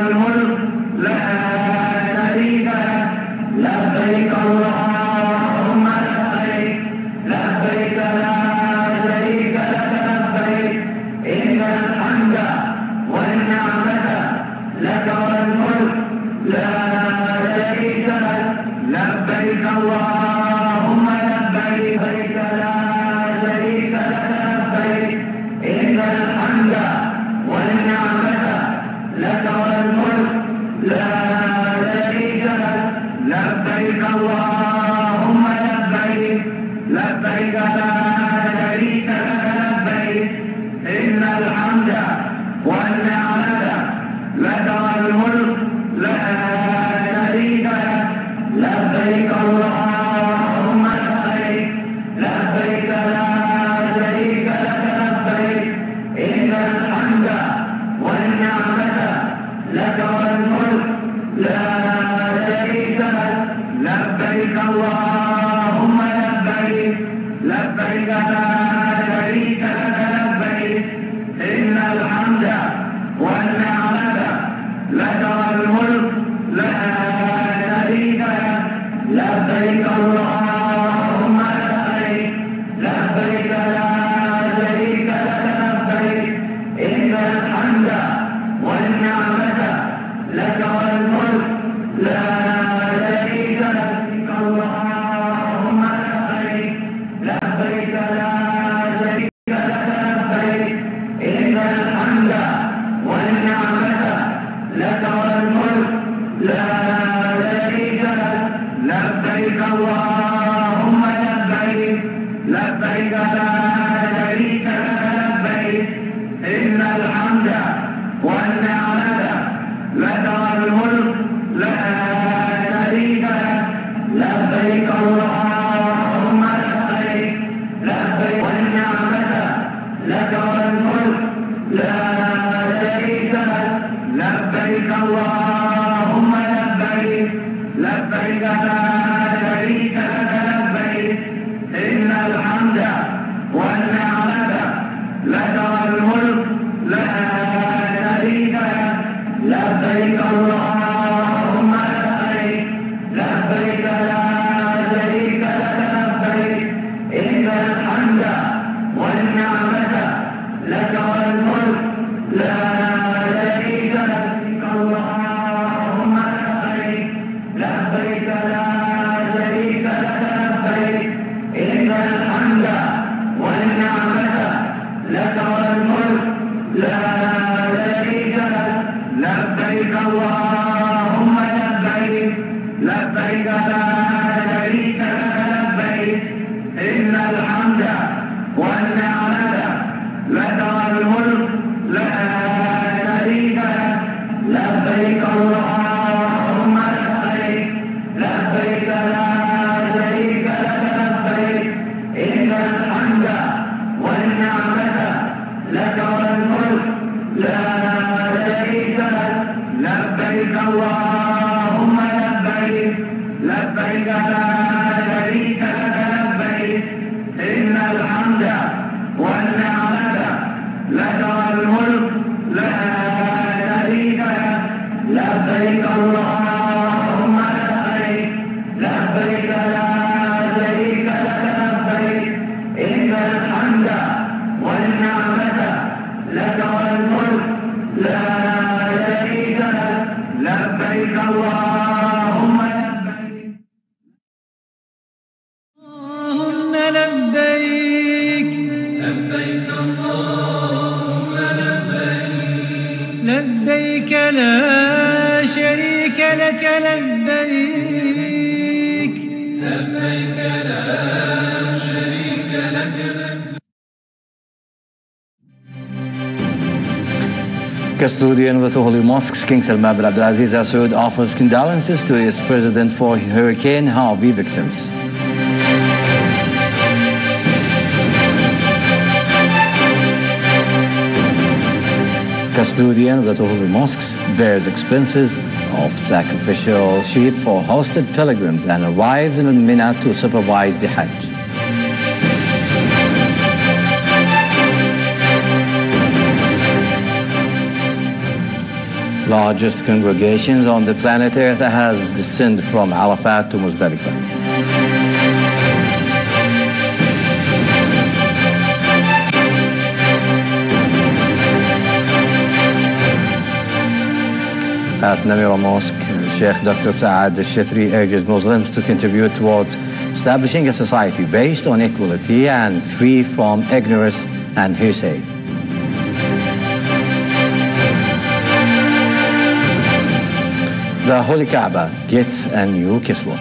الملك لا شريك لك لبيك اللهم لبيك لبيك لا شريك لك لبيك إن الحمد والنعمة لك والملك لا شريك لك لبيك اللهم لبيك لبيك لا شريك لك لبيك إن الحمد والنعمة لك والملك لا شريك لك لبيك اللهم لبيك لبيك لا شريك لك لبيك إن الحمد والنعمة لك والملك لا شريك لك لبيك اللهم لبيك لبيك لا شريك لك لبيك إن الحمد والنعمة لك والملك لا شريك لك لبيك اللهم لبيك لبيك لا شريك لك لبيك إن الحمد والنعمة لك والملك لا شريك لك لبيك اللهم لبيك لبيك لا شريك لك لبيك إن الحمد والنعمة لك والملك لا شريك لك اللهم لبيك لبيك لا شريك لك لبيك إن الحمد والنعمة لك والملك لا شريك لك لبيك اللهم لبيك لبيك لا شريك لك لبيك إن الحمد والنعمة لك والملك لا شريك لك لبيك اللهم لبيك لبيك والنعمة لك والملك لا شريك لك لبيك اللهم لبيك لبيك لا شريك لك لبيك إن الحمد والنعمة لك والملك لا شريك لك لبيك اللهم لبيك لبيك لا شريك لك لبيك إن الحمد والنعمة لك والملك لا شريك لك اللهم لبيك لبيك لا شريك لك لبيك إن الحمد والنعمة لك والملك لا شريك لك لبيك اللهم لبيك لبيك لا شريك لك لبيك إن الحمد والنعمة لك والملك لا شريك لك لبيك اللهم لبيك لبيك لا شريك لك لبيك إن الحمد والنعمة لك والملك لا شريك لك لبيك اللهم لبيك لبيك لا شريك لك لبيك إن الحمد والنعمة لك والملك لا شريك لك لبيك اللهم لبيك لبيك لا شريك لك لبيك إن الحمد والنعمة لك والملك لا شريك لك لبيك اللهم لبيك لبيك اللهم لبيك لبيك لا شريك لك لبيك لبيك لا شريك لك لبيك. Custodian with the Holy Mosques, King Salman bin Abdulaziz Al Saud offers condolences to his president for Hurricane Harvey victims. Custodian of the Holy Mosques bears expenses of sacrificial sheep for hosted pilgrims and arrives in Mina to supervise the Hajj. largest congregations on the planet Earth has descended from Arafat to Muzdalifah. At Namira Mosque, Sheikh Dr. Saad al-Shetri urges Muslims to contribute towards establishing a society based on equality and free from ignorance and hearsay. The Holy Kaaba gets a new kiswa.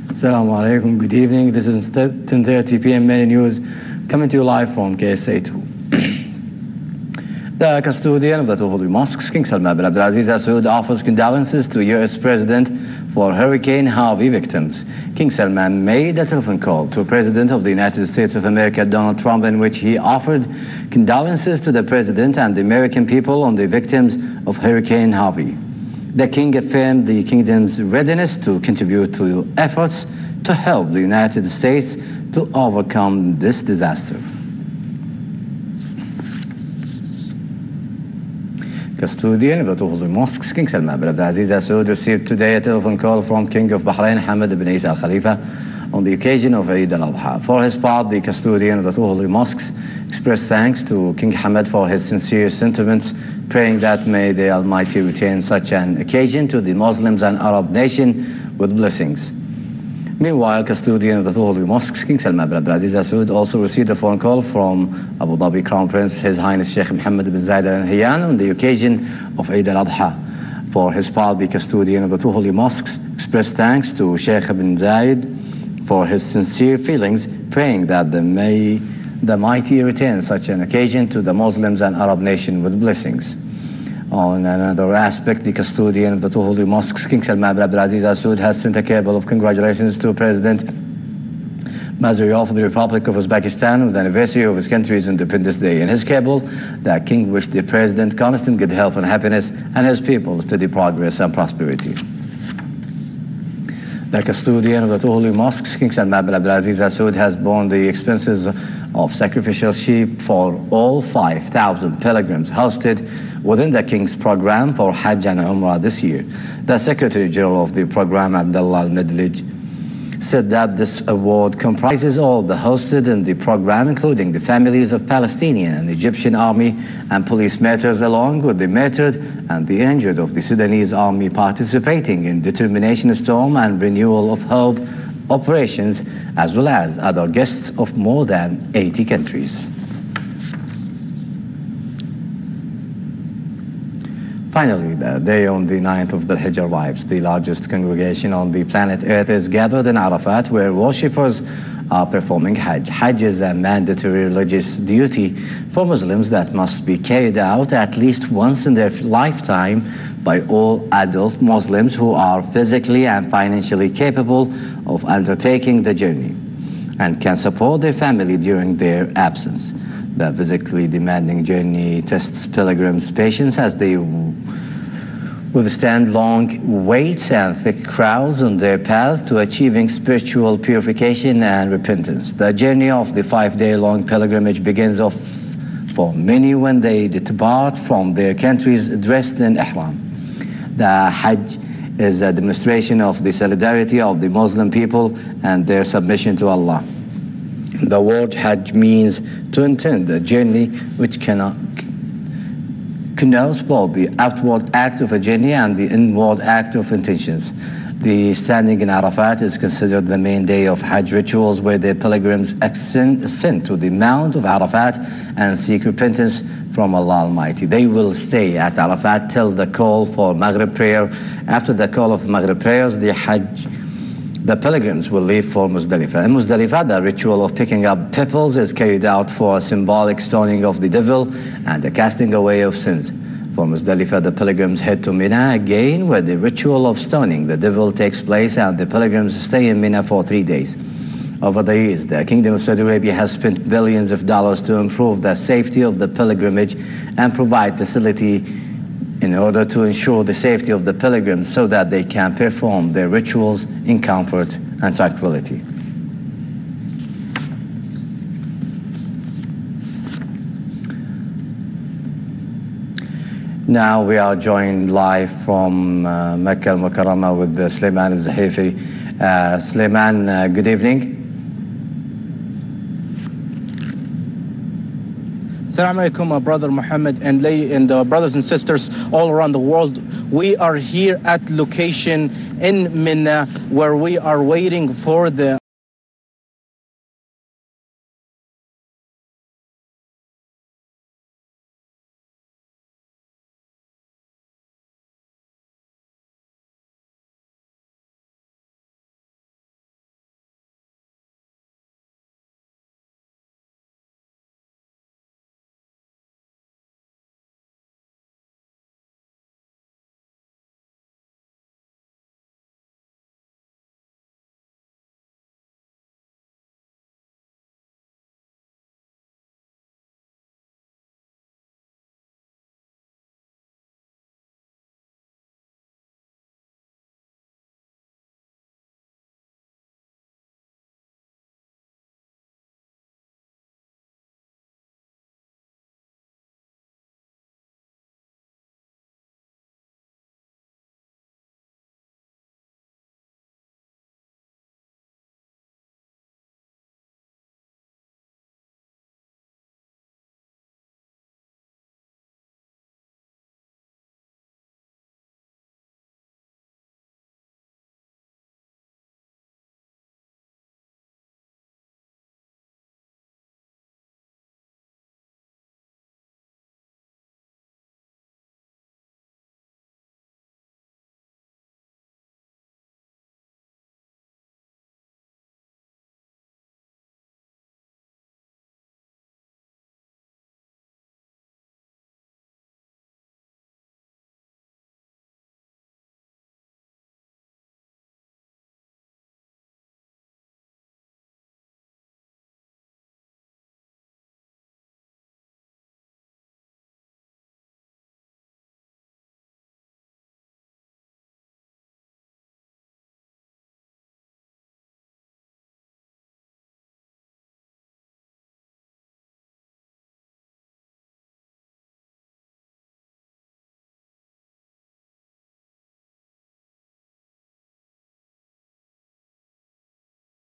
Assalamu alaikum, good evening. This is 10:30 p.m. Many News coming to you live from KSA2. The custodian of the two holy mosques, King Salman bin Abdulaziz Al Saud, offers condolences to U.S. President for Hurricane Harvey victims. King Salman made a telephone call to President of the United States of America, Donald Trump, in which he offered condolences to the President and the American people on the victims of Hurricane Harvey. The King affirmed the Kingdom's readiness to contribute to efforts to help the United States to overcome this disaster. Custodian of the two holy mosques, King Salman bin Abdulaziz Al Saud, received today a telephone call from King of Bahrain, Hamad bin Isa Al Khalifa, on the occasion of Eid al-Adha. For his part, the custodian of the two holy mosques expressed thanks to King Hamad for his sincere sentiments, praying that may the Almighty return such an occasion to the Muslims and Arab nation with blessings. Meanwhile, custodian of the two holy mosques, King Salman bin Abdulaziz Al Saud, also received a phone call from Abu Dhabi Crown Prince, His Highness Sheikh Mohammed bin Zayed Al Nahyan, on the occasion of Eid al-Adha. For his part, the custodian of the two holy mosques expressed thanks to Sheikh bin Zayed for his sincere feelings, praying that may the mighty return such an occasion to the Muslims and Arab nation with blessings. On another aspect, the custodian of the two holy mosques, King Salman bin Abdulaziz Al Saud, has sent a cable of congratulations to President Mazarov of the Republic of Uzbekistan on the anniversary of his country's Independence Day. In his cable, the King wished the President constant good health and happiness and his people steady progress and prosperity. The custodian of the two holy mosques, King Salman bin Abdulaziz Al Saud, has borne the expenses of sacrificial sheep for all 5,000 pilgrims hosted within the King's program for Hajj and Umrah this year. The Secretary General of the program, Abdullah Al-Medlij, said that this award comprises all the hosted in the program, including the families of Palestinian and Egyptian army and police martyrs, along with the martyred and the injured of the Sudanese army participating in Determination Storm and Renewal of Hope operations, as well as other guests of more than 80 countries. Finally, the day on the 9th of the Hajj arrives. The largest congregation on the planet Earth is gathered in Arafat, where worshippers are performing Hajj. Hajj is a mandatory religious duty for Muslims that must be carried out at least once in their lifetime by all adult Muslims who are physically and financially capable of undertaking the journey and can support their family during their absence. The physically demanding journey tests pilgrims' patience as they withstand long waits and thick crowds on their path to achieving spiritual purification and repentance. The journey of the 5-day-long pilgrimage begins off for many when they depart from their countries dressed in ihram. The Hajj is a demonstration of the solidarity of the Muslim people and their submission to Allah. The word Hajj means to intend a journey, which connotes both the outward act of a journey and the inward act of intentions. The standing in Arafat is considered the main day of Hajj rituals, where the pilgrims ascend to the Mount of Arafat and seek repentance from Allah Almighty. They will stay at Arafat till the call for Maghrib prayer. After the call of Maghrib prayers, the pilgrims will leave for Muzdalifah. In Muzdalifah, the ritual of picking up pebbles is carried out for a symbolic stoning of the devil and a casting away of sins. For Muzdalifah, the pilgrims head to Mina again, where the ritual of stoning the devil takes place, and the pilgrims stay in Mina for 3 days. Over the years, the Kingdom of Saudi Arabia has spent billions of dollars to improve the safety of the pilgrimage and provide facility in order to ensure the safety of the pilgrims so that they can perform their rituals in comfort and tranquility. Now we are joined live from Makkah المكرمة with Sulaiman al-Zahifi. Sulaiman, good evening. Assalamu alaikum, Brother Muhammad and brothers and sisters all around the world. We are here at location in Mina where we are waiting for the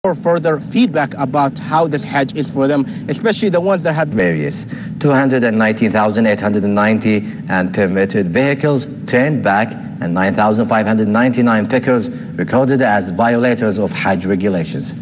for further feedback about how this Hajj is for them, especially the ones that have various 219,890 and permitted vehicles turned back and 9,599 pickers recorded as violators of Hajj regulations.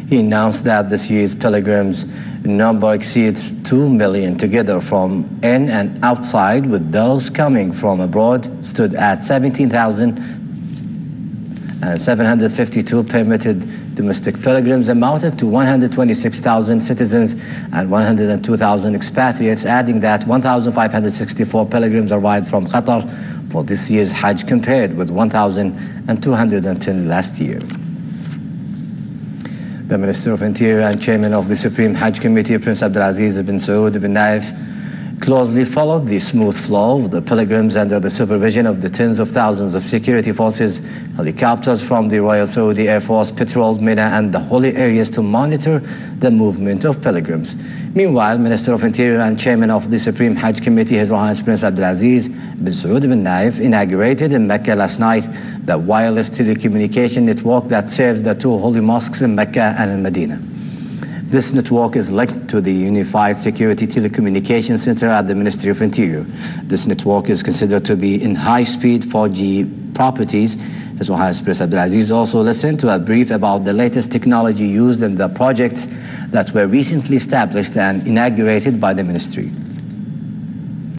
He announced that this year's pilgrims number exceeds 2 million together from in and outside, with those coming from abroad stood at 17,752 permitted domestic pilgrims, amounted to 126,000 citizens and 102,000 expatriates, adding that 1,564 pilgrims arrived from Qatar for this year's Hajj compared with 1,210 last year. The Minister of Interior and Chairman of the Supreme Hajj Committee, Prince Abdulaziz bin Saud bin Naif, closely followed the smooth flow of the pilgrims under the supervision of the tens of thousands of security forces. Helicopters from the Royal Saudi Air Force patrolled Mina and the holy areas to monitor the movement of pilgrims. Meanwhile, Minister of Interior and Chairman of the Supreme Hajj Committee, His Royal Highness Prince Abdulaziz bin Saud bin Naif, inaugurated in Mecca last night the wireless telecommunication network that serves the two holy mosques in Mecca and in Medina. This network is linked to the Unified Security Telecommunications Center at the Ministry of Interior. This network is considered to be in high-speed 4G properties. His Royal Highness Prince Abdulaziz also listened to a brief about the latest technology used in the projects that were recently established and inaugurated by the Ministry.